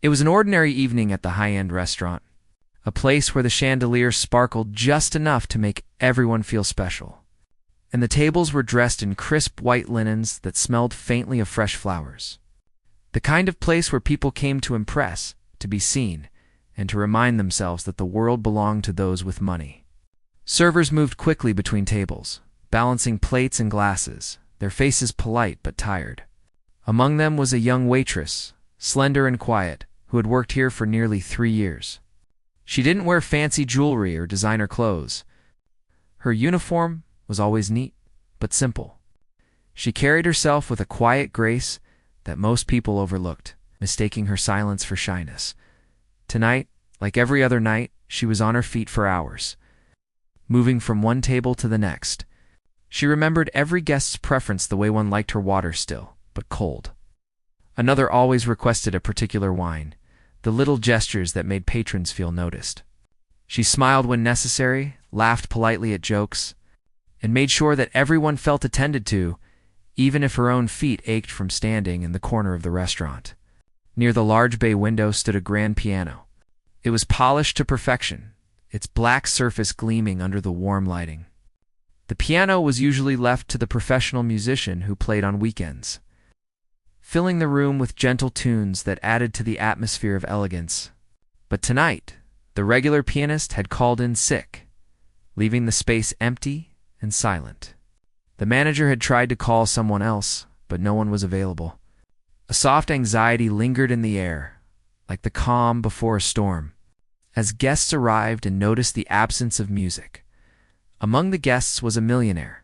It was an ordinary evening at the high-end restaurant, a place where the chandeliers sparkled just enough to make everyone feel special, and the tables were dressed in crisp white linens that smelled faintly of fresh flowers. The kind of place where people came to impress, to be seen, and to remind themselves that the world belonged to those with money. Servers moved quickly between tables, balancing plates and glasses, their faces polite but tired. Among them was a young waitress, slender and quiet, who had worked here for nearly 3 years. She didn't wear fancy jewelry or designer clothes. Her uniform was always neat, but simple. She carried herself with a quiet grace that most people overlooked, mistaking her silence for shyness. Tonight, like every other night, she was on her feet for hours, moving from one table to the next. She remembered every guest's preference the way one liked her water still, but cold. Another always requested a particular wine, the little gestures that made patrons feel noticed. She smiled when necessary, laughed politely at jokes, and made sure that everyone felt attended to, even if her own feet ached from standing in the corner of the restaurant. Near the large bay window stood a grand piano. It was polished to perfection, its black surface gleaming under the warm lighting. The piano was usually left to the professional musician who played on weekends, filling the room with gentle tunes that added to the atmosphere of elegance. But tonight, the regular pianist had called in sick, leaving the space empty and silent. The manager had tried to call someone else, but no one was available. A soft anxiety lingered in the air, like the calm before a storm, as guests arrived and noticed the absence of music. Among the guests was a millionaire,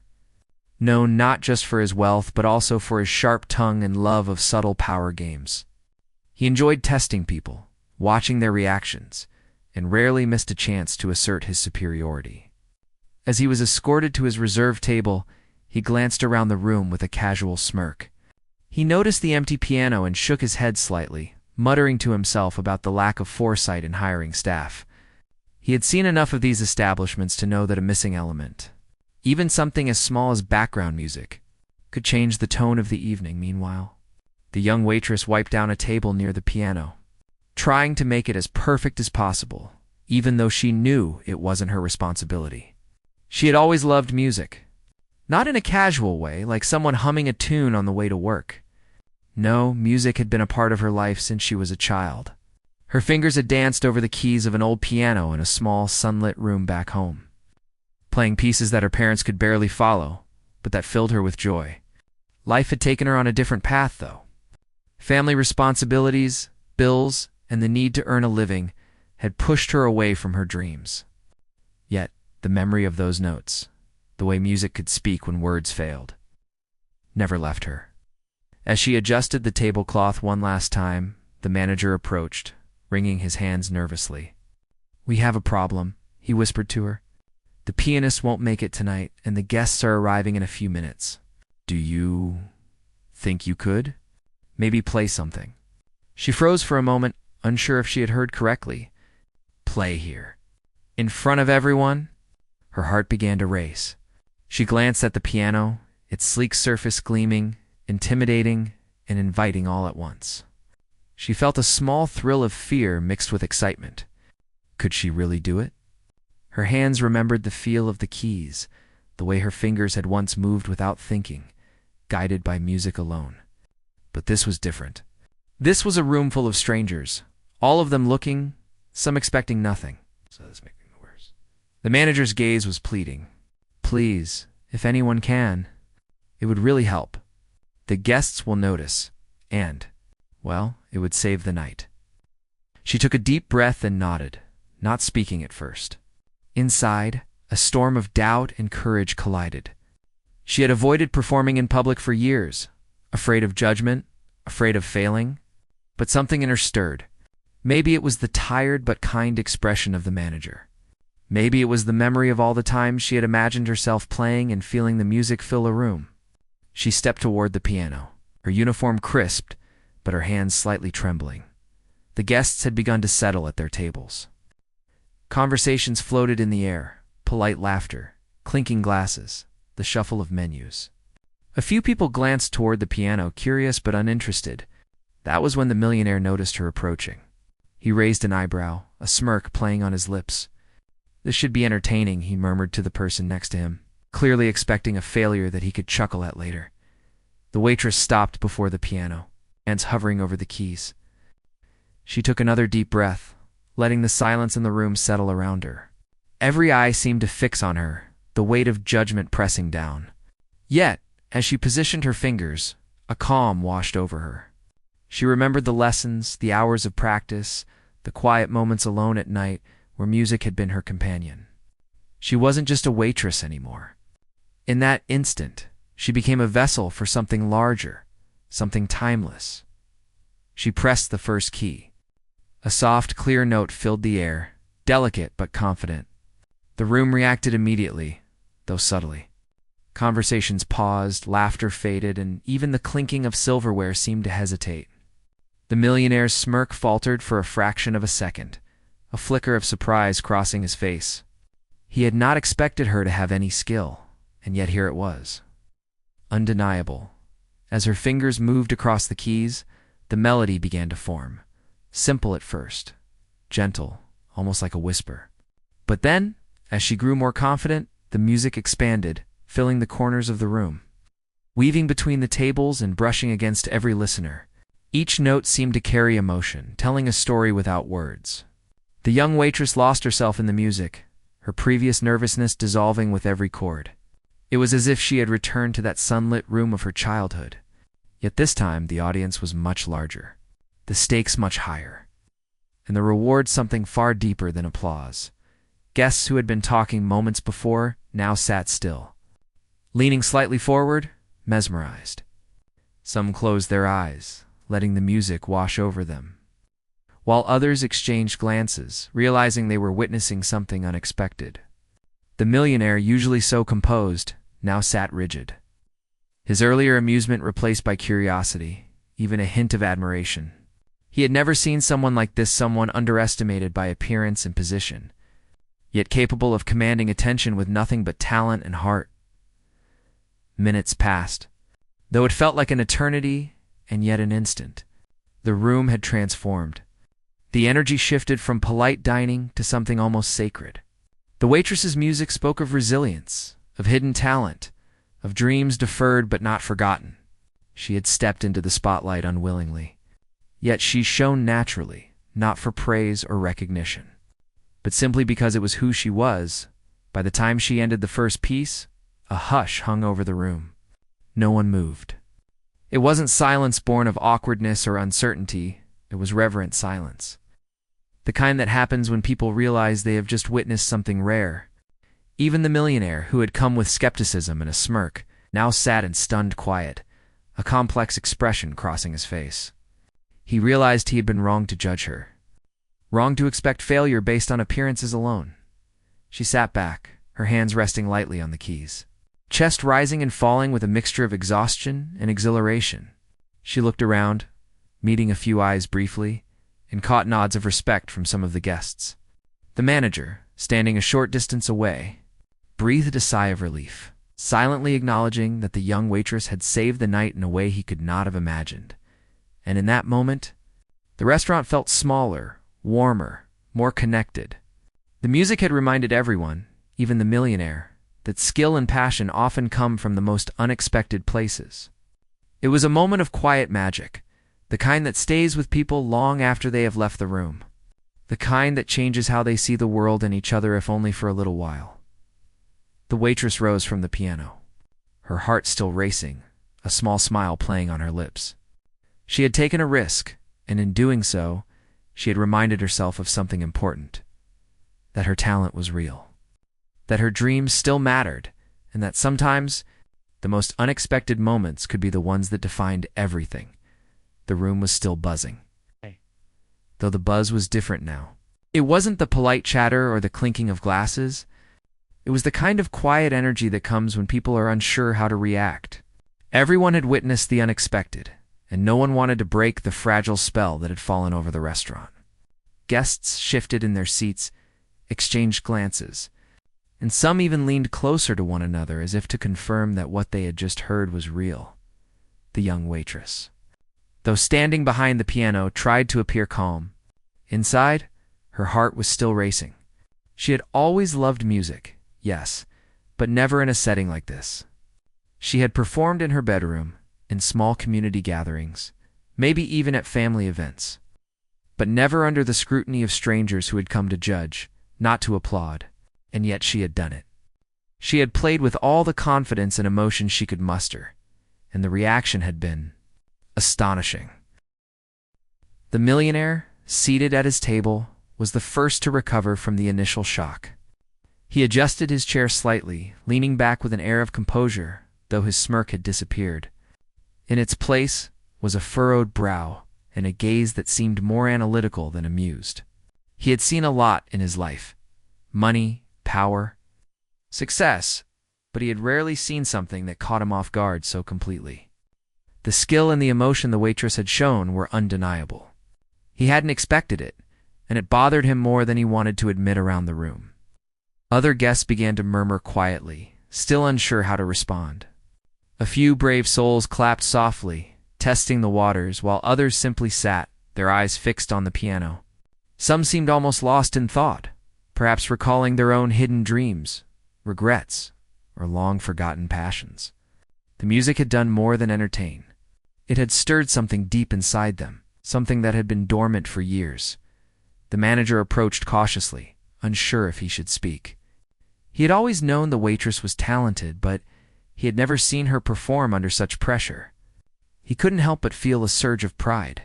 known not just for his wealth but also for his sharp tongue and love of subtle power games. He enjoyed testing people, watching their reactions, and rarely missed a chance to assert his superiority. As he was escorted to his reserved table, he glanced around the room with a casual smirk. He noticed the empty piano and shook his head slightly, muttering to himself about the lack of foresight in hiring staff. He had seen enough of these establishments to know that a missing element, even something as small as background music, could change the tone of the evening. Meanwhile, the young waitress wiped down a table near the piano, trying to make it as perfect as possible, even though she knew it wasn't her responsibility. She had always loved music, not in a casual way, like someone humming a tune on the way to work. No, music had been a part of her life since she was a child. Her fingers had danced over the keys of an old piano in a small, sunlit room back home, playing pieces that her parents could barely follow, but that filled her with joy. Life had taken her on a different path, though. Family responsibilities, bills, and the need to earn a living had pushed her away from her dreams. Yet, the memory of those notes, the way music could speak when words failed, never left her. As she adjusted the tablecloth one last time, the manager approached, wringing his hands nervously. "We have a problem," he whispered to her. "The pianist won't make it tonight, and the guests are arriving in a few minutes. Do you think you could? Maybe play something?" She froze for a moment, unsure if she had heard correctly. Play here? In front of everyone? Her heart began to race. She glanced at the piano, its sleek surface gleaming, intimidating, and inviting all at once. She felt a small thrill of fear mixed with excitement. Could she really do it? Her hands remembered the feel of the keys, the way her fingers had once moved without thinking, guided by music alone. But this was different. This was a room full of strangers, all of them looking, some expecting nothing. So this makes it worse. The manager's gaze was pleading. "Please, if anyone can, it would really help. The guests will notice, and, well, it would save the night." She took a deep breath and nodded, not speaking at first. Inside, a storm of doubt and courage collided. She had avoided performing in public for years, afraid of judgment, afraid of failing, but something in her stirred. Maybe it was the tired but kind expression of the manager. Maybe it was the memory of all the times she had imagined herself playing and feeling the music fill a room. She stepped toward the piano, her uniform crisped, but her hands slightly trembling. The guests had begun to settle at their tables. Conversations floated in the air, polite laughter, clinking glasses, the shuffle of menus. A few people glanced toward the piano, curious but uninterested. That was when the millionaire noticed her approaching. He raised an eyebrow, a smirk playing on his lips. "This should be entertaining," he murmured to the person next to him, clearly expecting a failure that he could chuckle at later. The waitress stopped before the piano, hands hovering over the keys. She took another deep breath, letting the silence in the room settle around her. Every eye seemed to fix on her, the weight of judgment pressing down. Yet, as she positioned her fingers, a calm washed over her. She remembered the lessons, the hours of practice, the quiet moments alone at night where music had been her companion. She wasn't just a waitress anymore. In that instant, she became a vessel for something larger, something timeless. She pressed the first key. A soft, clear note filled the air, delicate but confident. The room reacted immediately, though subtly. Conversations paused, laughter faded, and even the clinking of silverware seemed to hesitate. The millionaire's smirk faltered for a fraction of a second, a flicker of surprise crossing his face. He had not expected her to have any skill, and yet here it was. Undeniable. As her fingers moved across the keys, the melody began to form. Simple at first, gentle, almost like a whisper. But then, as she grew more confident, the music expanded, filling the corners of the room. Weaving between the tables and brushing against every listener, each note seemed to carry emotion, telling a story without words. The young waitress lost herself in the music, her previous nervousness dissolving with every chord. It was as if she had returned to that sunlit room of her childhood. Yet this time the audience was much larger, the stakes much higher, and the reward something far deeper than applause. Guests who had been talking moments before now sat still, leaning slightly forward, mesmerized. Some closed their eyes, letting the music wash over them, while others exchanged glances, realizing they were witnessing something unexpected. The millionaire, usually so composed, now sat rigid. His earlier amusement replaced by curiosity, even a hint of admiration. He had never seen someone like this, someone underestimated by appearance and position, yet capable of commanding attention with nothing but talent and heart. Minutes passed, though it felt like an eternity and yet an instant. The room had transformed. The energy shifted from polite dining to something almost sacred. The waitress's music spoke of resilience, of hidden talent, of dreams deferred but not forgotten. She had stepped into the spotlight unwillingly. Yet she shone naturally, not for praise or recognition, but simply because it was who she was. By the time she ended the first piece, a hush hung over the room. No one moved. It wasn't silence born of awkwardness or uncertainty, it was reverent silence. The kind that happens when people realize they have just witnessed something rare. Even the millionaire, who had come with skepticism and a smirk, now sat in stunned quiet, a complex expression crossing his face. He realized he had been wrong to judge her. Wrong to expect failure based on appearances alone. She sat back, her hands resting lightly on the keys, chest rising and falling with a mixture of exhaustion and exhilaration. She looked around, meeting a few eyes briefly, and caught nods of respect from some of the guests. The manager, standing a short distance away, breathed a sigh of relief, silently acknowledging that the young waitress had saved the night in a way he could not have imagined. And in that moment, the restaurant felt smaller, warmer, more connected. The music had reminded everyone, even the millionaire, that skill and passion often come from the most unexpected places. It was a moment of quiet magic, the kind that stays with people long after they have left the room, the kind that changes how they see the world and each other, if only for a little while. The waitress rose from the piano, her heart still racing, a small smile playing on her lips. She had taken a risk, and in doing so, she had reminded herself of something important: that her talent was real, that her dreams still mattered, and that sometimes the most unexpected moments could be the ones that defined everything. The room was still buzzing, though the buzz was different now. It wasn't the polite chatter or the clinking of glasses. It was the kind of quiet energy that comes when people are unsure how to react. Everyone had witnessed the unexpected, and no one wanted to break the fragile spell that had fallen over the restaurant. Guests shifted in their seats, exchanged glances, and some even leaned closer to one another as if to confirm that what they had just heard was real. The young waitress, though standing behind the piano, tried to appear calm. Inside, her heart was still racing. She had always loved music, yes, but never in a setting like this. She had performed in her bedroom, in small community gatherings, maybe even at family events, but never under the scrutiny of strangers who had come to judge, not to applaud, and yet she had done it. She had played with all the confidence and emotion she could muster, and the reaction had been astonishing. The millionaire, seated at his table, was the first to recover from the initial shock. He adjusted his chair slightly, leaning back with an air of composure, though his smirk had disappeared. In its place was a furrowed brow and a gaze that seemed more analytical than amused. He had seen a lot in his life: money, power, success, but he had rarely seen something that caught him off guard so completely. The skill and the emotion the waitress had shown were undeniable. He hadn't expected it, and it bothered him more than he wanted to admit around the room. Other guests began to murmur quietly, still unsure how to respond. A few brave souls clapped softly, testing the waters, while others simply sat, their eyes fixed on the piano. Some seemed almost lost in thought, perhaps recalling their own hidden dreams, regrets, or long-forgotten passions. The music had done more than entertain. It had stirred something deep inside them, something that had been dormant for years. The manager approached cautiously, unsure if he should speak. He had always known the waitress was talented, but he had never seen her perform under such pressure. He couldn't help but feel a surge of pride.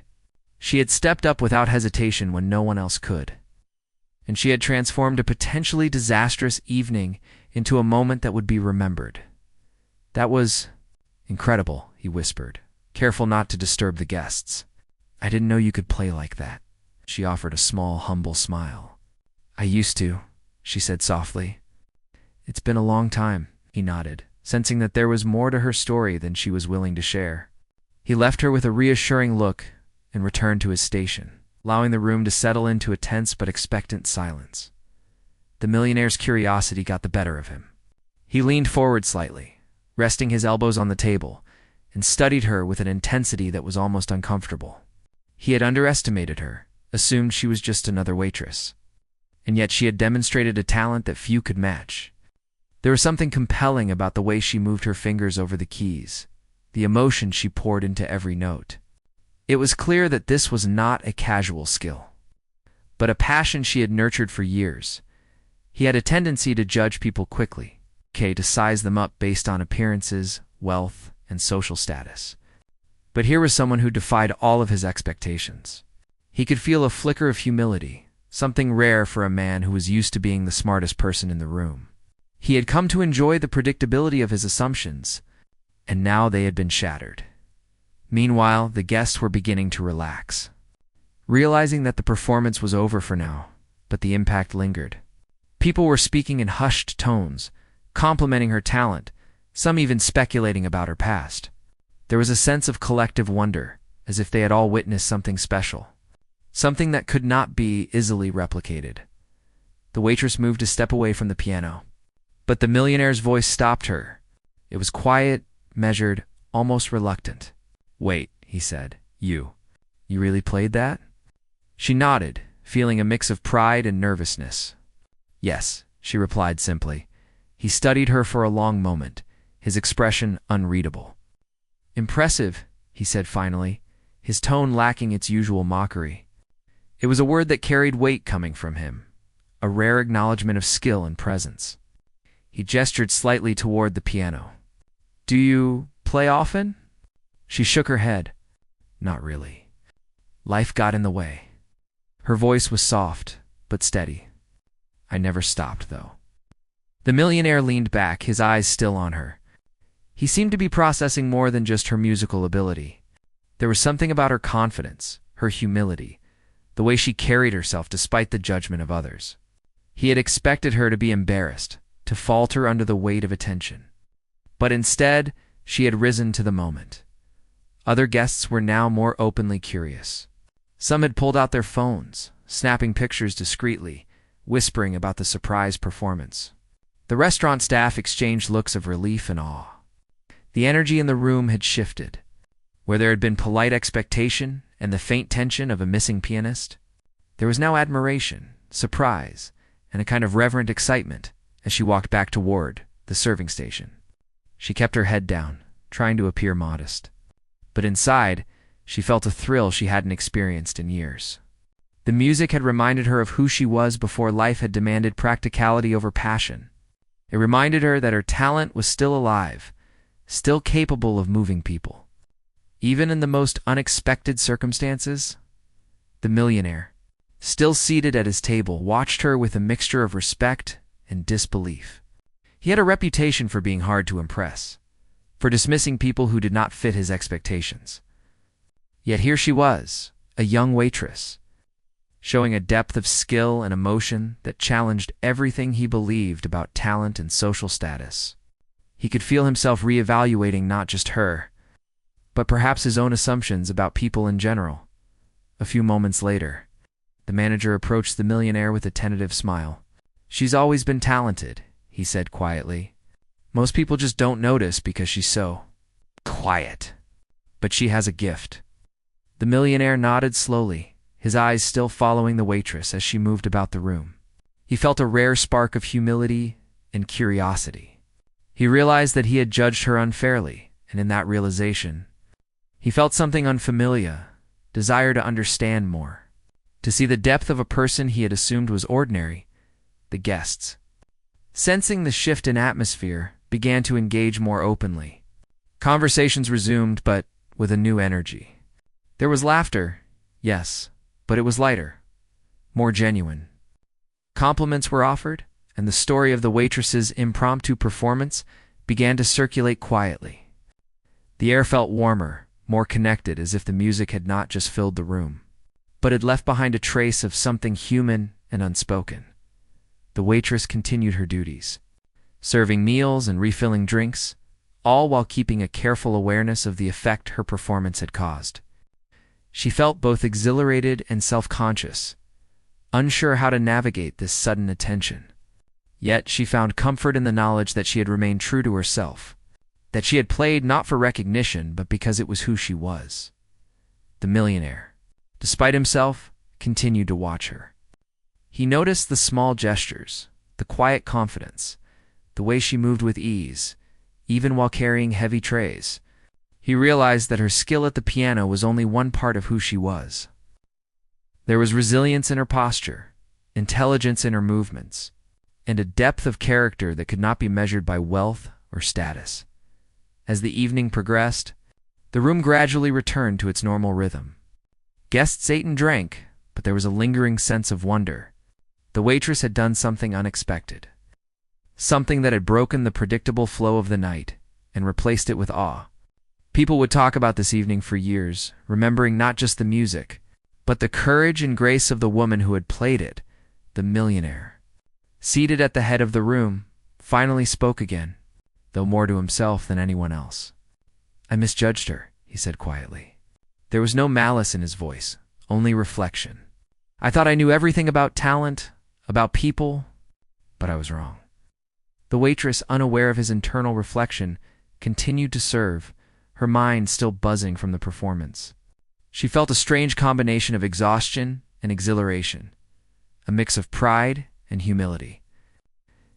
She had stepped up without hesitation when no one else could. And she had transformed a potentially disastrous evening into a moment that would be remembered. That was incredible, he whispered, careful not to disturb the guests. I didn't know you could play like that. She offered a small, humble smile. I used to, she said softly. It's been a long time, he nodded, sensing that there was more to her story than she was willing to share. He left her with a reassuring look and returned to his station, allowing the room to settle into a tense but expectant silence. The millionaire's curiosity got the better of him. He leaned forward slightly, resting his elbows on the table, and studied her with an intensity that was almost uncomfortable. He had underestimated her, assumed she was just another waitress. And yet she had demonstrated a talent that few could match. There was something compelling about the way she moved her fingers over the keys, the emotion she poured into every note. It was clear that this was not a casual skill, but a passion she had nurtured for years. He had a tendency to judge people quickly, to size them up based on appearances, wealth, and social status. But here was someone who defied all of his expectations. He could feel a flicker of humility, something rare for a man who was used to being the smartest person in the room. He had come to enjoy the predictability of his assumptions, and now they had been shattered. Meanwhile, the guests were beginning to relax, realizing that the performance was over for now, but the impact lingered. People were speaking in hushed tones, complimenting her talent, some even speculating about her past. There was a sense of collective wonder, as if they had all witnessed something special, something that could not be easily replicated. The waitress moved a step away from the piano, but the millionaire's voice stopped her. It was quiet, measured, almost reluctant. Wait, he said, you really played that? She nodded, feeling a mix of pride and nervousness. Yes, she replied simply. He studied her for a long moment, his expression unreadable. Impressive, he said finally, his tone lacking its usual mockery. It was a word that carried weight coming from him, a rare acknowledgement of skill and presence. He gestured slightly toward the piano. Do you play often? She shook her head. Not really. Life got in the way. Her voice was soft, but steady. I never stopped, though. The millionaire leaned back, his eyes still on her. He seemed to be processing more than just her musical ability. There was something about her confidence, her humility, the way she carried herself despite the judgment of others. He had expected her to be embarrassed, to falter under the weight of attention. But instead, she had risen to the moment. Other guests were now more openly curious. Some had pulled out their phones, snapping pictures discreetly, whispering about the surprise performance. The restaurant staff exchanged looks of relief and awe. The energy in the room had shifted. Where there had been polite expectation and the faint tension of a missing pianist, There was now admiration, surprise, and a kind of reverent excitement as she walked back toward the serving station. She kept her head down, trying to appear modest. But inside, she felt a thrill she hadn't experienced in years. The music had reminded her of who she was before life had demanded practicality over passion. It reminded her that her talent was still alive, still capable of moving people. Even in the most unexpected circumstances, the millionaire, still seated at his table, watched her with a mixture of respect and disbelief. He had a reputation for being hard to impress, for dismissing people who did not fit his expectations. Yet here she was, a young waitress, showing a depth of skill and emotion that challenged everything he believed about talent and social status. He could feel himself reevaluating not just her, but perhaps his own assumptions about people in general. A few moments later, the manager approached the millionaire with a tentative smile. "She's always been talented," he said quietly. "Most people just don't notice because she's so quiet. But she has a gift." The millionaire nodded slowly, his eyes still following the waitress as she moved about the room. He felt a rare spark of humility and curiosity. He realized that he had judged her unfairly, and in that realization, he felt something unfamiliar, desire to understand more, to see the depth of a person he had assumed was ordinary. The guests, sensing the shift in atmosphere, began to engage more openly. Conversations resumed, but with a new energy. There was laughter, yes, but it was lighter, more genuine. Compliments were offered, and the story of the waitress's impromptu performance began to circulate quietly. The air felt warmer, more connected, as if the music had not just filled the room, but had left behind a trace of something human and unspoken. The waitress continued her duties, serving meals and refilling drinks, all while keeping a careful awareness of the effect her performance had caused. She felt both exhilarated and self-conscious, unsure how to navigate this sudden attention. Yet she found comfort in the knowledge that she had remained true to herself, that she had played not for recognition but because it was who she was. The millionaire, despite himself, continued to watch her. He noticed the small gestures, the quiet confidence, the way she moved with ease, even while carrying heavy trays. He realized that her skill at the piano was only one part of who she was. There was resilience in her posture, intelligence in her movements, and a depth of character that could not be measured by wealth or status. As the evening progressed, the room gradually returned to its normal rhythm. Guests ate and drank, but there was a lingering sense of wonder. The waitress had done something unexpected, something that had broken the predictable flow of the night and replaced it with awe. People would talk about this evening for years, remembering not just the music, but the courage and grace of the woman who had played it. The millionaire, seated at the head of the room, finally spoke again, though more to himself than anyone else. "I misjudged her," he said quietly. There was no malice in his voice, only reflection. "I thought I knew everything about talent, about people, but I was wrong." The waitress, unaware of his internal reflection, continued to serve, her mind still buzzing from the performance. She felt a strange combination of exhaustion and exhilaration, a mix of pride and humility.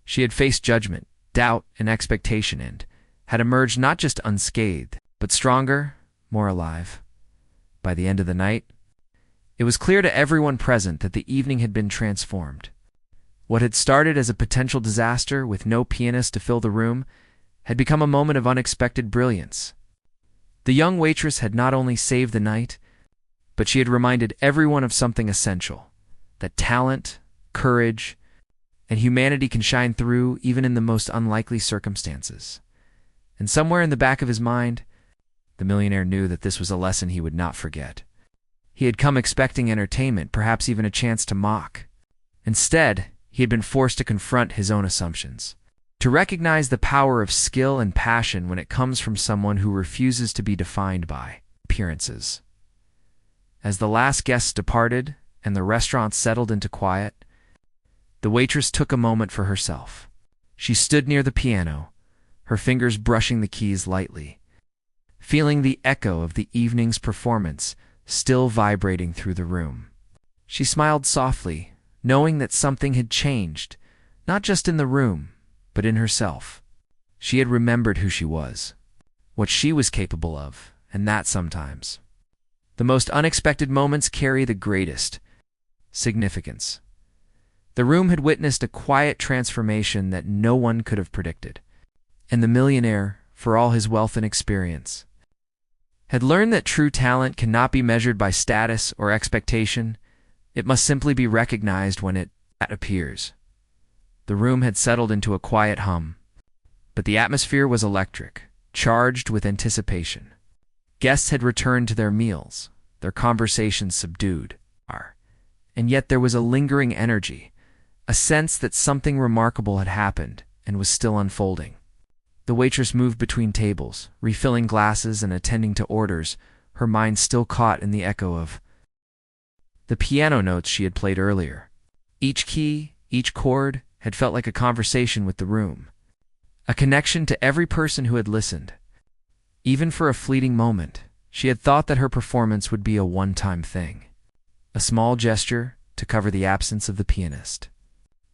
She had faced judgment, doubt, and expectation and had emerged not just unscathed, but stronger, more alive. By the end of the night, it was clear to everyone present that the evening had been transformed. What had started as a potential disaster with no pianist to fill the room had become a moment of unexpected brilliance. The young waitress had not only saved the night, but she had reminded everyone of something essential, that talent, courage, and humanity can shine through even in the most unlikely circumstances. And somewhere in the back of his mind, the millionaire knew that this was a lesson he would not forget. He had come expecting entertainment, perhaps even a chance to mock. Instead, he had been forced to confront his own assumptions, to recognize the power of skill and passion when it comes from someone who refuses to be defined by appearances. As the last guests departed and the restaurant settled into quiet, the waitress took a moment for herself. She stood near the piano, her fingers brushing the keys lightly, feeling the echo of the evening's performance still vibrating through the room. She smiled softly, knowing that something had changed, not just in the room, but in herself. She had remembered who she was, what she was capable of, and that sometimes the most unexpected moments carry the greatest significance. The room had witnessed a quiet transformation that no one could have predicted, and the millionaire, for all his wealth and experience, had learned that true talent cannot be measured by status or expectation. It must simply be recognized when it appears. The room had settled into a quiet hum, but the atmosphere was electric, charged with anticipation. Guests had returned to their meals, their conversations subdued, and yet there was a lingering energy, a sense that something remarkable had happened and was still unfolding. The waitress moved between tables, refilling glasses and attending to orders, her mind still caught in the echo of the piano notes she had played earlier. Each key, each chord, had felt like a conversation with the room, a connection to every person who had listened. Even for a fleeting moment, she had thought that her performance would be a one-time thing, a small gesture to cover the absence of the pianist.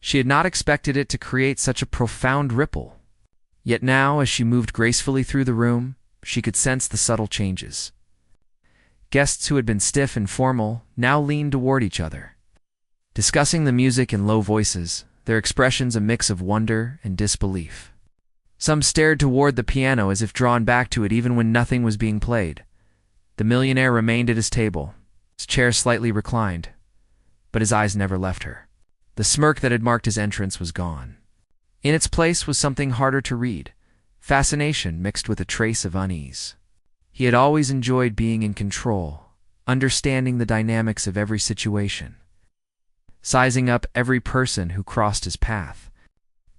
She had not expected it to create such a profound ripple. Yet now, as she moved gracefully through the room, she could sense the subtle changes. Guests who had been stiff and formal now leaned toward each other, discussing the music in low voices, their expressions a mix of wonder and disbelief. Some stared toward the piano as if drawn back to it even when nothing was being played. The millionaire remained at his table, his chair slightly reclined, but his eyes never left her. The smirk that had marked his entrance was gone. In its place was something harder to read, fascination mixed with a trace of unease. He had always enjoyed being in control, understanding the dynamics of every situation, sizing up every person who crossed his path.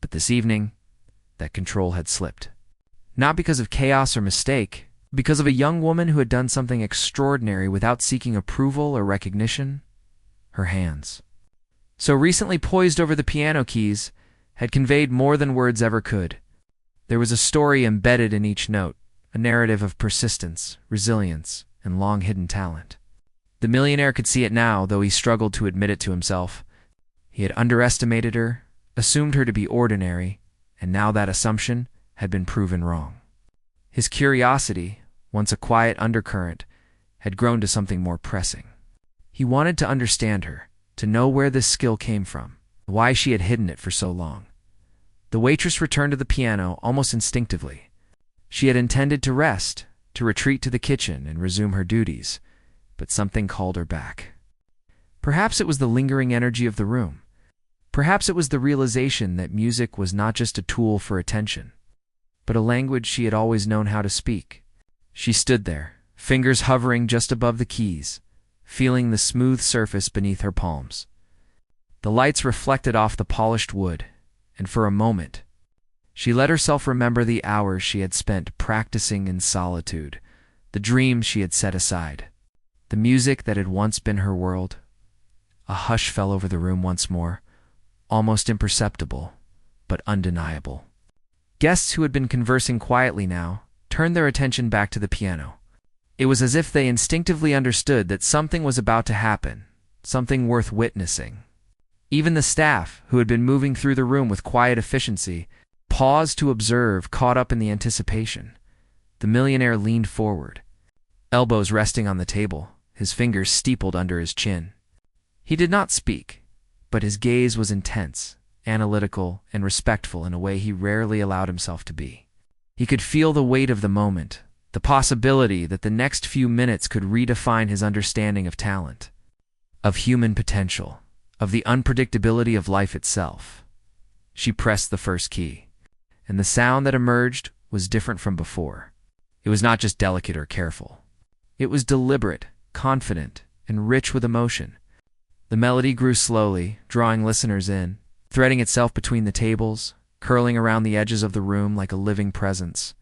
But this evening, that control had slipped. Not because of chaos or mistake, because of a young woman who had done something extraordinary without seeking approval or recognition. Her hands, so recently poised over the piano keys, had conveyed more than words ever could. There was a story embedded in each note, a narrative of persistence, resilience, and long-hidden talent. The millionaire could see it now, though he struggled to admit it to himself. He had underestimated her, assumed her to be ordinary, and now that assumption had been proven wrong. His curiosity, once a quiet undercurrent, had grown to something more pressing. He wanted to understand her, to know where this skill came from, why she had hidden it for so long. The waitress returned to the piano almost instinctively. She had intended to rest, to retreat to the kitchen and resume her duties, but something called her back. Perhaps it was the lingering energy of the room. Perhaps it was the realization that music was not just a tool for attention, but a language she had always known how to speak. She stood there, fingers hovering just above the keys, feeling the smooth surface beneath her palms. The lights reflected off the polished wood, and for a moment, she let herself remember the hours she had spent practicing in solitude, the dreams she had set aside, the music that had once been her world. A hush fell over the room once more, almost imperceptible, but undeniable. Guests who had been conversing quietly now turned their attention back to the piano. It was as if they instinctively understood that something was about to happen, something worth witnessing. Even the staff, who had been moving through the room with quiet efficiency, paused to observe, caught up in the anticipation. The millionaire leaned forward, elbows resting on the table, his fingers steepled under his chin. He did not speak, but his gaze was intense, analytical, and respectful in a way he rarely allowed himself to be. He could feel the weight of the moment, the possibility that the next few minutes could redefine his understanding of talent, of human potential, of the unpredictability of life itself. She pressed the first key, and the sound that emerged was different from before. It was not just delicate or careful. It was deliberate, confident, and rich with emotion. The melody grew slowly, drawing listeners in, threading itself between the tables, curling around the edges of the room like a living presence.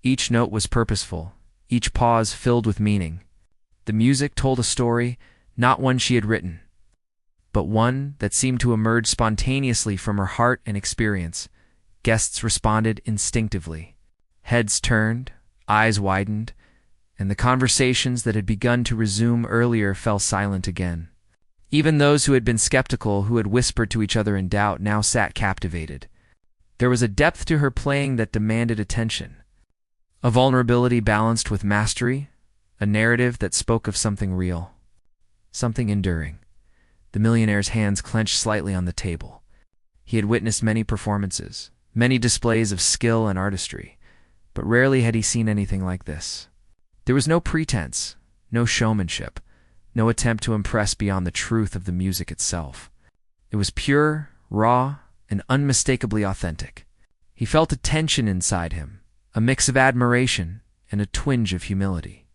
Each note was purposeful, each pause filled with meaning. The music told a story, not one she had written, but one that seemed to emerge spontaneously from her heart and experience. Guests responded instinctively. Heads turned, eyes widened, and the conversations that had begun to resume earlier fell silent again. Even those who had been skeptical, who had whispered to each other in doubt, now sat captivated. There was a depth to her playing that demanded attention. A vulnerability balanced with mastery, a narrative that spoke of something real, something enduring. The millionaire's hands clenched slightly on the table. He had witnessed many performances, many displays of skill and artistry, but rarely had he seen anything like this. There was no pretense, no showmanship, no attempt to impress beyond the truth of the music itself. It was pure, raw, and unmistakably authentic. He felt a tension inside him, a mix of admiration and a twinge of humility.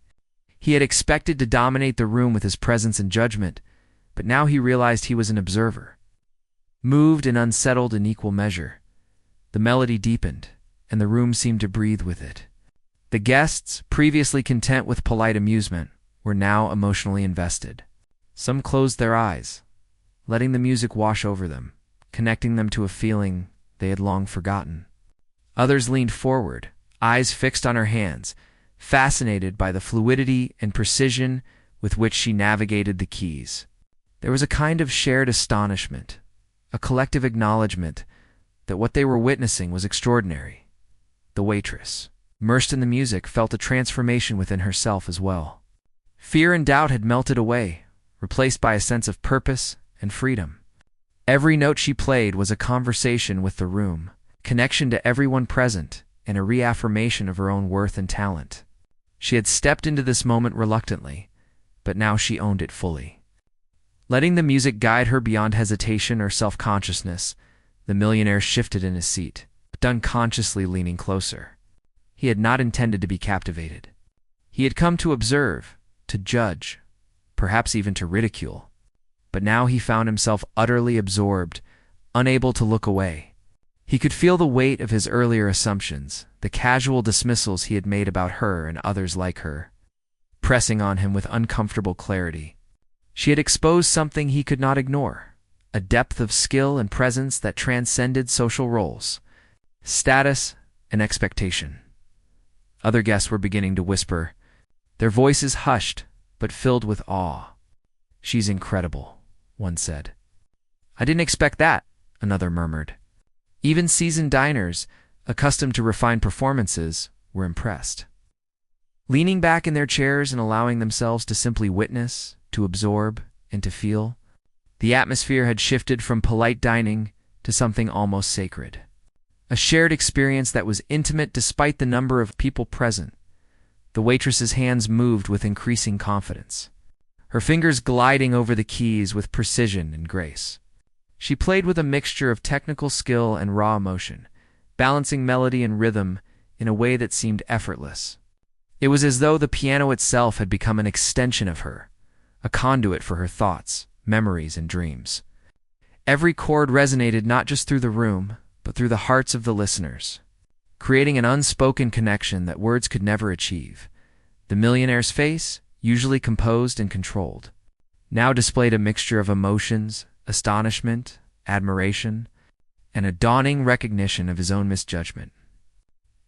He had expected to dominate the room with his presence and judgment, but now he realized he was an observer. Moved and unsettled in equal measure, the melody deepened, and the room seemed to breathe with it. The guests, previously content with polite amusement, were now emotionally invested. Some closed their eyes, letting the music wash over them, connecting them to a feeling they had long forgotten. Others leaned forward, eyes fixed on her hands, fascinated by the fluidity and precision with which she navigated the keys. There was a kind of shared astonishment, a collective acknowledgement that what they were witnessing was extraordinary. The waitress, immersed in the music, felt a transformation within herself as well. Fear and doubt had melted away, replaced by a sense of purpose and freedom. Every note she played was a conversation with the room, connection to everyone present, and a reaffirmation of her own worth and talent. She had stepped into this moment reluctantly, but now she owned it fully. Letting the music guide her beyond hesitation or self-consciousness, the millionaire shifted in his seat, but unconsciously leaning closer. He had not intended to be captivated. He had come to observe, to judge, perhaps even to ridicule. But now he found himself utterly absorbed, unable to look away. He could feel the weight of his earlier assumptions, the casual dismissals he had made about her and others like her, pressing on him with uncomfortable clarity. She had exposed something he could not ignore, a depth of skill and presence that transcended social roles, status, and expectation. Other guests were beginning to whisper, their voices hushed but filled with awe. "She's incredible," one said. "I didn't expect that," another murmured. Even seasoned diners, accustomed to refined performances, were impressed. Leaning back in their chairs and allowing themselves to simply witness, to absorb, and to feel, the atmosphere had shifted from polite dining to something almost sacred. A shared experience that was intimate despite the number of people present. The waitress's hands moved with increasing confidence, her fingers gliding over the keys with precision and grace. She played with a mixture of technical skill and raw emotion, balancing melody and rhythm in a way that seemed effortless. It was as though the piano itself had become an extension of her, a conduit for her thoughts, memories, and dreams. Every chord resonated not just through the room, but through the hearts of the listeners, creating an unspoken connection that words could never achieve. The millionaire's face, usually composed and controlled, now displayed a mixture of emotions, astonishment, admiration, and a dawning recognition of his own misjudgment.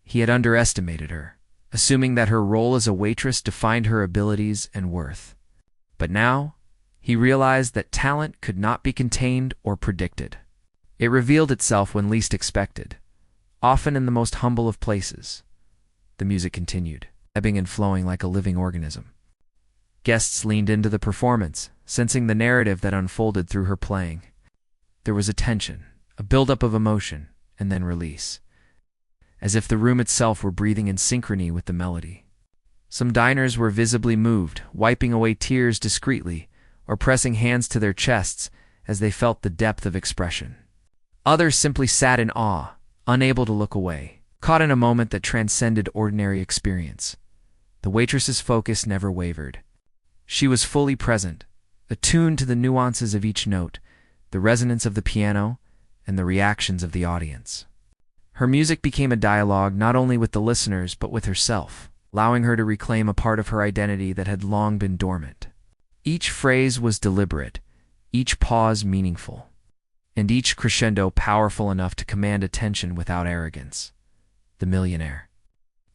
He had underestimated her, assuming that her role as a waitress defined her abilities and worth. But now, he realized that talent could not be contained or predicted. It revealed itself when least expected, often in the most humble of places. The music continued, ebbing and flowing like a living organism. Guests leaned into the performance, sensing the narrative that unfolded through her playing. There was a tension, a buildup of emotion, and then release, as if the room itself were breathing in synchrony with the melody. Some diners were visibly moved, wiping away tears discreetly, or pressing hands to their chests as they felt the depth of expression. Others simply sat in awe, unable to look away, caught in a moment that transcended ordinary experience. The waitress's focus never wavered. She was fully present, attuned to the nuances of each note, the resonance of the piano, and the reactions of the audience. Her music became a dialogue not only with the listeners but with herself, allowing her to reclaim a part of her identity that had long been dormant. Each phrase was deliberate, each pause meaningful, and each crescendo powerful enough to command attention without arrogance. The millionaire,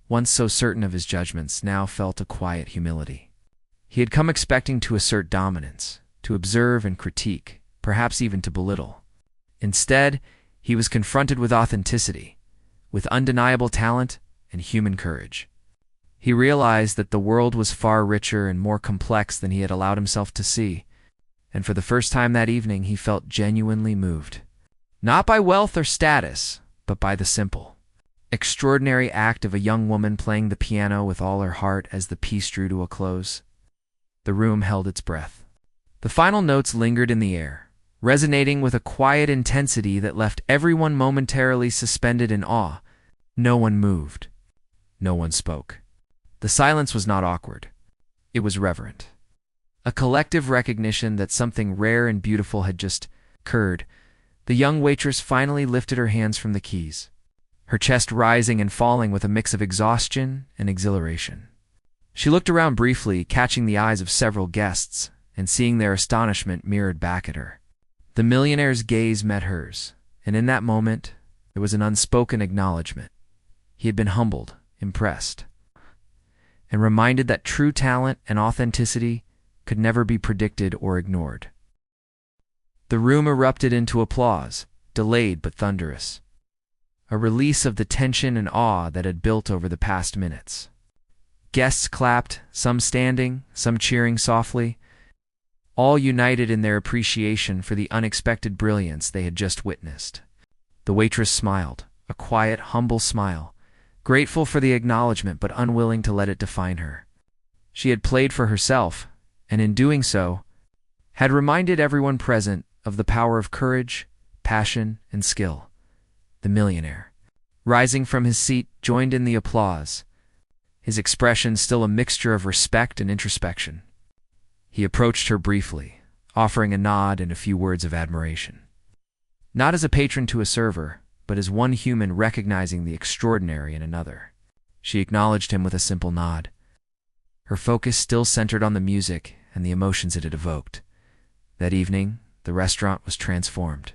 once so certain of his judgments, now felt a quiet humility. He had come expecting to assert dominance, to observe and critique, perhaps even to belittle. Instead, he was confronted with authenticity, with undeniable talent and human courage. He realized that the world was far richer and more complex than he had allowed himself to see, and for the first time that evening he felt genuinely moved. Not by wealth or status, but by the simple, extraordinary act of a young woman playing the piano with all her heart as the piece drew to a close. The room held its breath. The final notes lingered in the air, resonating with a quiet intensity that left everyone momentarily suspended in awe. No one moved. No one spoke. The silence was not awkward. It was reverent. A collective recognition that something rare and beautiful had just occurred. The young waitress finally lifted her hands from the keys, her chest rising and falling with a mix of exhaustion and exhilaration. She looked around briefly, catching the eyes of several guests and seeing their astonishment mirrored back at her. The millionaire's gaze met hers, and in that moment, there was an unspoken acknowledgement. He had been humbled, impressed, and reminded that true talent and authenticity could never be predicted or ignored. The room erupted into applause, delayed but thunderous, a release of the tension and awe that had built over the past minutes. Guests clapped, some standing, some cheering softly, all united in their appreciation for the unexpected brilliance they had just witnessed. The waitress smiled, a quiet, humble smile, grateful for the acknowledgement but unwilling to let it define her. She had played for herself, and in doing so, had reminded everyone present of the power of courage, passion, and skill. The millionaire, rising from his seat, joined in the applause, his expression still a mixture of respect and introspection. He approached her briefly, offering a nod and a few words of admiration. Not as a patron to a server, but as one human recognizing the extraordinary in another. She acknowledged him with a simple nod, her focus still centered on the music and the emotions it had evoked. That evening, the restaurant was transformed.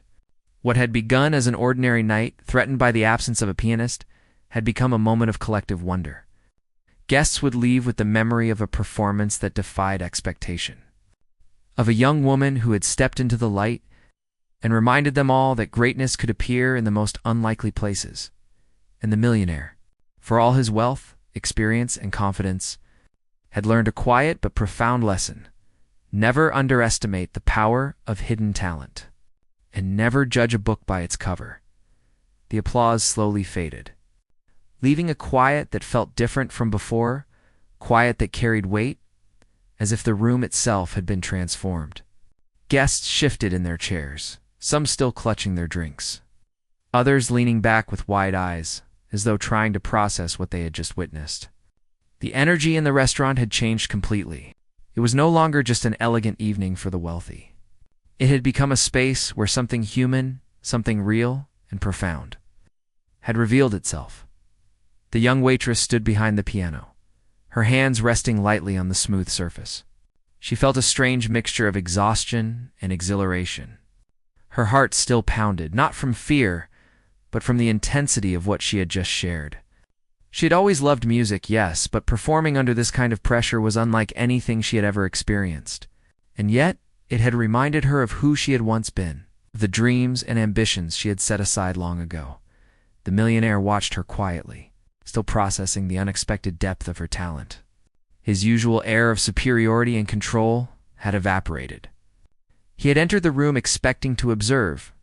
What had begun as an ordinary night, threatened by the absence of a pianist, had become a moment of collective wonder. Guests would leave with the memory of a performance that defied expectation, of a young woman who had stepped into the light and reminded them all that greatness could appear in the most unlikely places. And the millionaire, for all his wealth, experience, and confidence, had learned a quiet but profound lesson. Never underestimate the power of hidden talent, and never judge a book by its cover. The applause slowly faded, leaving a quiet that felt different from before, quiet that carried weight, as if the room itself had been transformed. Guests shifted in their chairs, some still clutching their drinks, others leaning back with wide eyes, as though trying to process what they had just witnessed. The energy in the restaurant had changed completely. It was no longer just an elegant evening for the wealthy. It had become a space where something human, something real and profound, had revealed itself. The young waitress stood behind the piano, her hands resting lightly on the smooth surface. She felt a strange mixture of exhaustion and exhilaration. Her heart still pounded, not from fear, but from the intensity of what she had just shared. She had always loved music, yes, but performing under this kind of pressure was unlike anything she had ever experienced. And yet, it had reminded her of who she had once been, of the dreams and ambitions she had set aside long ago. The millionaire watched her quietly, still processing the unexpected depth of her talent. His usual air of superiority and control had evaporated. He had entered the room expecting to observe,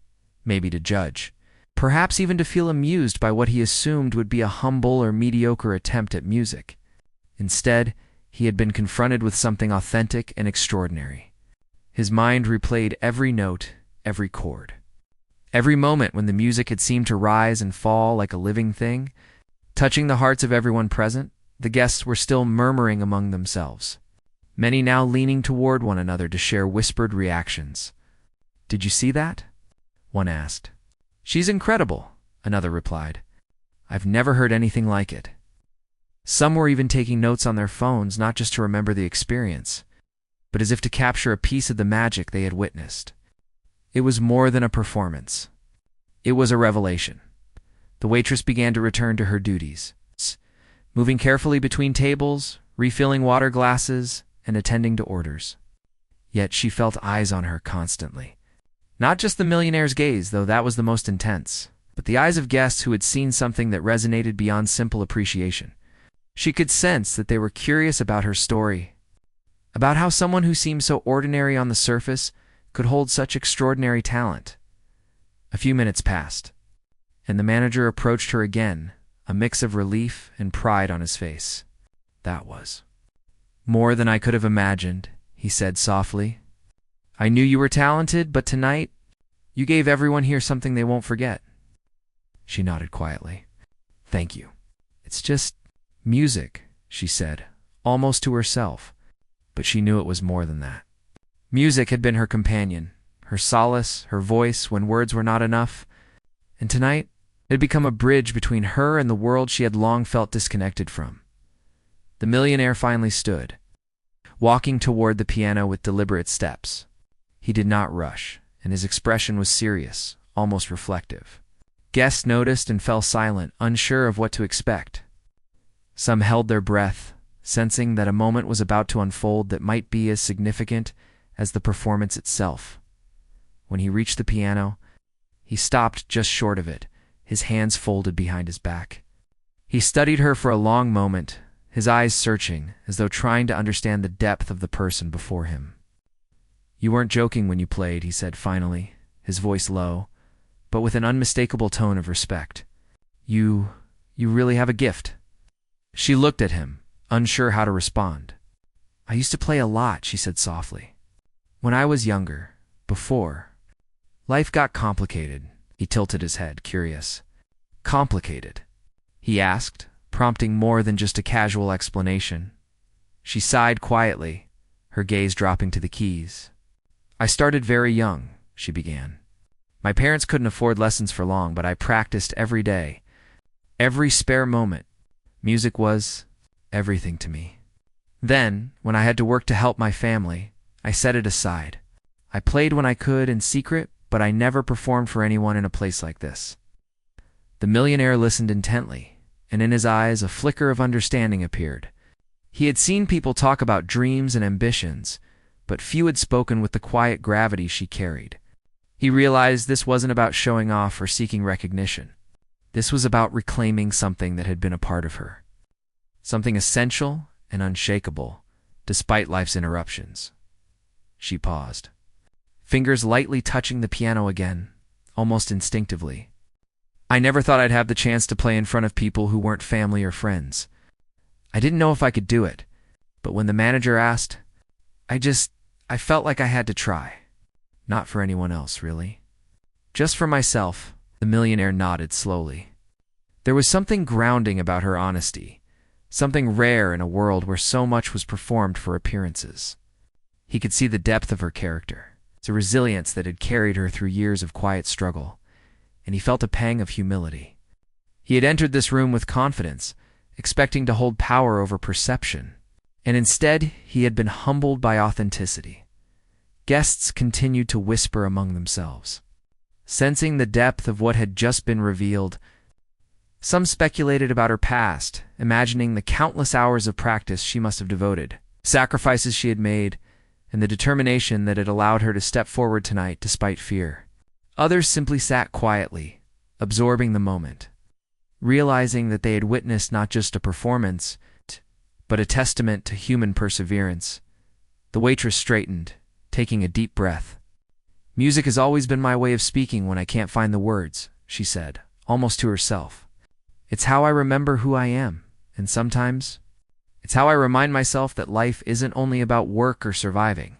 maybe to judge, perhaps even to feel amused by what he assumed would be a humble or mediocre attempt at music. Instead, he had been confronted with something authentic and extraordinary. His mind replayed every note, every chord. Every moment when the music had seemed to rise and fall like a living thing, touching the hearts of everyone present, the guests were still murmuring among themselves, many now leaning toward one another to share whispered reactions. "Did you see that?" one asked. "She's incredible," another replied. "I've never heard anything like it." Some were even taking notes on their phones, not just to remember the experience, but as if to capture a piece of the magic they had witnessed. It was more than a performance. It was a revelation. The waitress began to return to her duties, moving carefully between tables, refilling water glasses, and attending to orders. yet she felt eyes on her constantly. Not just the millionaire's gaze, though that was the most intense, but the eyes of guests who had seen something that resonated beyond simple appreciation. She could sense that they were curious about her story, about how someone who seemed so ordinary on the surface could hold such extraordinary talent. A few minutes passed, and the manager approached her again, a mix of relief and pride on his face. "That was more than I could have imagined," he said softly. "I knew you were talented, but tonight, you gave everyone here something they won't forget." She nodded quietly. "Thank you. It's just music," she said, almost to herself, but she knew it was more than that. Music had been her companion, her solace, her voice when words were not enough, and tonight it had become a bridge between her and the world she had long felt disconnected from. The millionaire finally stood, walking toward the piano with deliberate steps. He did not rush, and his expression was serious, almost reflective. Guests noticed and fell silent, unsure of what to expect. Some held their breath, sensing that a moment was about to unfold that might be as significant as the performance itself. When he reached the piano, he stopped just short of it, his hands folded behind his back. He studied her for a long moment, his eyes searching, as though trying to understand the depth of the person before him. "You weren't joking when you played," he said finally, his voice low, but with an unmistakable tone of respect. You really have a gift." She looked at him, unsure how to respond. "I used to play a lot," she said softly. "When I was younger, before. Life got complicated." He tilted his head, curious. "Complicated?" he asked, prompting more than just a casual explanation. She sighed quietly, her gaze dropping to the keys. "I started very young," she began. "My parents couldn't afford lessons for long, but I practiced every day. Every spare moment. Music was everything to me. Then, when I had to work to help my family, I set it aside. I played when I could in secret, but I never performed for anyone in a place like this." The millionaire listened intently, and in his eyes a flicker of understanding appeared. He had seen people talk about dreams and ambitions, but few had spoken with the quiet gravity she carried. He realized this wasn't about showing off or seeking recognition. This was about reclaiming something that had been a part of her. Something essential and unshakable, despite life's interruptions. She paused, fingers lightly touching the piano again, almost instinctively. "I never thought I'd have the chance to play in front of people who weren't family or friends. I didn't know if I could do it, but when the manager asked, I felt like I had to try. Not for anyone else, really. Just for myself." The millionaire nodded slowly. There was something grounding about her honesty, something rare in a world where so much was performed for appearances. He could see the depth of her character, the resilience that had carried her through years of quiet struggle, and he felt a pang of humility. He had entered this room with confidence, expecting to hold power over perception, and instead he had been humbled by authenticity. Guests continued to whisper among themselves, sensing the depth of what had just been revealed. Some speculated about her past, imagining the countless hours of practice she must have devoted, sacrifices she had made, and the determination that had allowed her to step forward tonight despite fear. Others simply sat quietly, absorbing the moment, realizing that they had witnessed not just a performance, but a testament to human perseverance. The waitress straightened, taking a deep breath. "Music has always been my way of speaking when I can't find the words," she said, almost to herself. "It's how I remember who I am, and sometimes it's how I remind myself that life isn't only about work or surviving.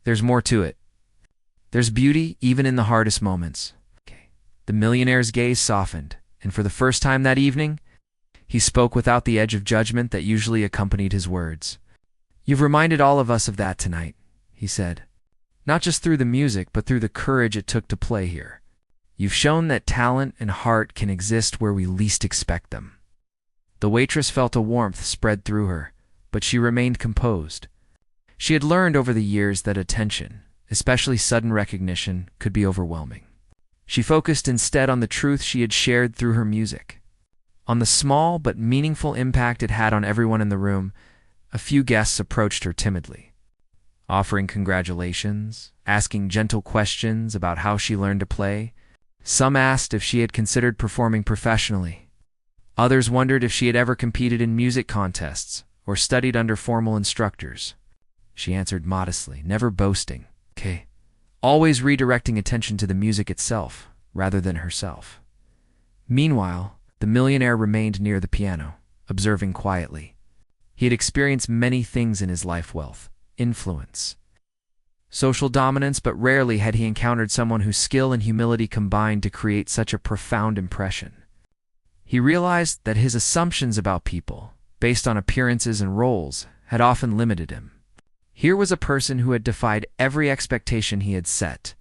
There's more to it. There's beauty even in the hardest moments." The millionaire's gaze softened, and for the first time that evening, he spoke without the edge of judgment that usually accompanied his words. "You've reminded all of us of that tonight," he said. "Not just through the music, but through the courage it took to play here. You've shown that talent and heart can exist where we least expect them." The waitress felt a warmth spread through her, but she remained composed. She had learned over the years that attention, especially sudden recognition, could be overwhelming. She focused instead on the truth she had shared through her music, on the small but meaningful impact it had on everyone in the room. A few guests approached her timidly. offering congratulations, asking gentle questions about how she learned to play. Some asked if she had considered performing professionally. Others wondered if she had ever competed in music contests or studied under formal instructors. She answered modestly, never boasting, "Okay," always redirecting attention to the music itself rather than herself. Meanwhile, the millionaire remained near the piano, observing quietly. He had experienced many things in his life: wealth, influence, social dominance, but rarely had he encountered someone whose skill and humility combined to create such a profound impression. He realized that his assumptions about people, based on appearances and roles, had often limited him. Here was a person who had defied every expectation he had set,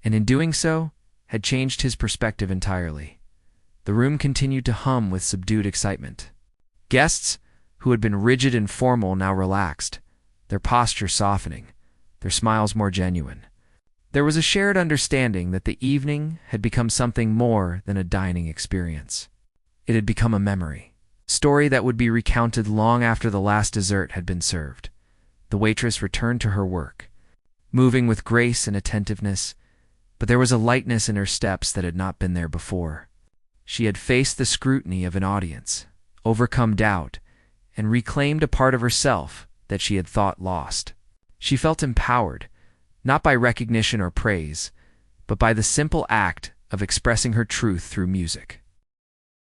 and in doing so, had changed his perspective entirely. The room continued to hum with subdued excitement. Guests, who had been rigid and formal, now relaxed, their posture softening, their smiles more genuine. There was a shared understanding that the evening had become something more than a dining experience. It had become a memory, story that would be recounted long after the last dessert had been served. The waitress returned to her work, moving with grace and attentiveness, but there was a lightness in her steps that had not been there before. She had faced the scrutiny of an audience, overcome doubt, and reclaimed a part of herself that she had thought lost. She felt empowered, not by recognition or praise, but by the simple act of expressing her truth through music.